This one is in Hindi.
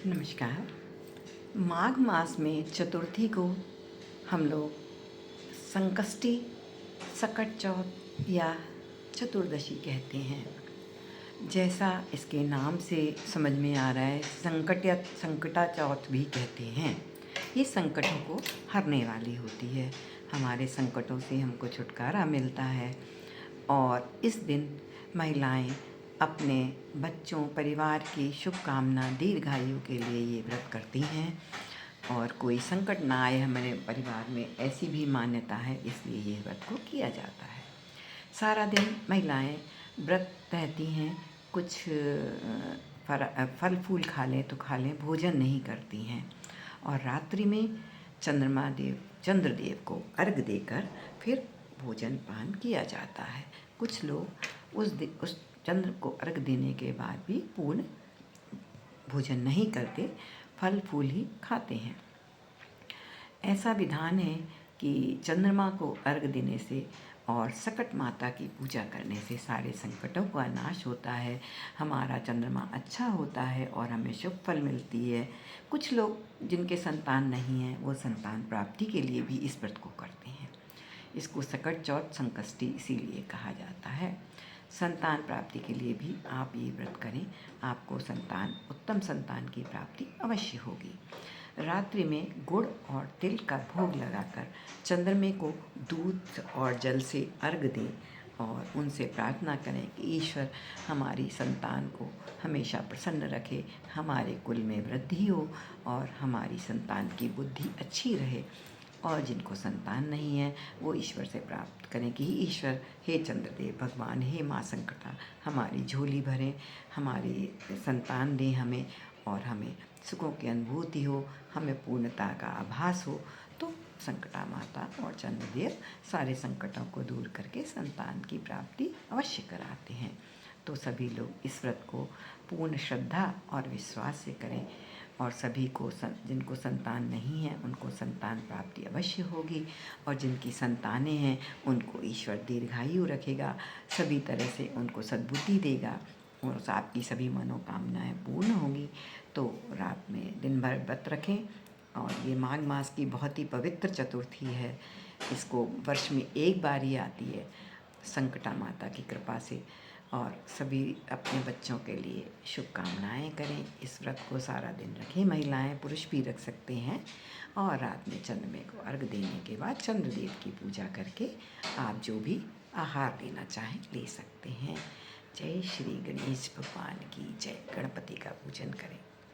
नमस्कार। माघ मास में चतुर्थी को हम लोग संकष्टी, सकट चौथ या चतुर्दशी कहते हैं। जैसा इसके नाम से समझ में आ रहा है, संकट या संकटा चौथ भी कहते हैं। ये संकटों को हरने वाली होती है, हमारे संकटों से हमको छुटकारा मिलता है। और इस दिन महिलाएं अपने बच्चों, परिवार की शुभकामना, दीर्घायु के लिए ये व्रत करती हैं और कोई संकट ना आए हमारे परिवार में, ऐसी भी मान्यता है, इसलिए ये व्रत को किया जाता है। सारा दिन महिलाएं व्रत रहती हैं, कुछ फल फूल खा लें तो खा लें, भोजन नहीं करती हैं। और रात्रि में चंद्रदेव को अर्घ देकर फिर भोजन पान किया जाता है। कुछ लोग उस चंद्र को अर्घ देने के बाद भी पूर्ण भोजन नहीं करते, फल फूल ही खाते हैं। ऐसा विधान है कि चंद्रमा को अर्घ देने से और सकट माता की पूजा करने से सारे संकटों का नाश होता है, हमारा चंद्रमा अच्छा होता है और हमें शुभ फल मिलती है। कुछ लोग जिनके संतान नहीं हैं वो संतान प्राप्ति के लिए भी इस व्रत को करते हैं। इसको सकट चौथ संकष्टी इसीलिए कहा जाता है। संतान प्राप्ति के लिए भी आप ये व्रत करें, आपको उत्तम संतान की प्राप्ति अवश्य होगी। रात्रि में गुड़ और तिल का भोग लगाकर चंद्रमा को दूध और जल से अर्घ दें और उनसे प्रार्थना करें कि ईश्वर हमारी संतान को हमेशा प्रसन्न रखे, हमारे कुल में वृद्धि हो और हमारी संतान की बुद्धि अच्छी रहे। और जिनको संतान नहीं है वो ईश्वर से प्राप्त करें कि ईश्वर, हे चंद्रदेव भगवान, हे माँ संकटा, हमारी झोली भरें, हमारी संतान दें हमें और हमें सुखों की अनुभूति हो, हमें पूर्णता का आभास हो। तो संकटा माता और चंद्रदेव सारे संकटों को दूर करके संतान की प्राप्ति अवश्य कराते हैं। तो सभी लोग इस व्रत को पूर्ण श्रद्धा और विश्वास से करें और सभी को जिनको संतान नहीं है उनको संतान प्राप्ति अवश्य होगी और जिनकी संतानें हैं उनको ईश्वर दीर्घायु रखेगा, सभी तरह से उनको सद्बुद्धि देगा और आपकी सभी मनोकामनाएं पूर्ण होंगी। तो रात में दिन भर व्रत रखें। और ये माघ मास की बहुत ही पवित्र चतुर्थी है, इसको वर्ष में एक बार ही आती है संकटा माता की कृपा से। और सभी अपने बच्चों के लिए शुभकामनाएं करें। इस व्रत को सारा दिन रखें, महिलाएं पुरुष भी रख सकते हैं। और रात में चंद्रमा को अर्घ देने के बाद चंद्रदेव की पूजा करके आप जो भी आहार लेना चाहें ले सकते हैं। जय श्री गणेश भगवान की जय। गणपति का पूजन करें।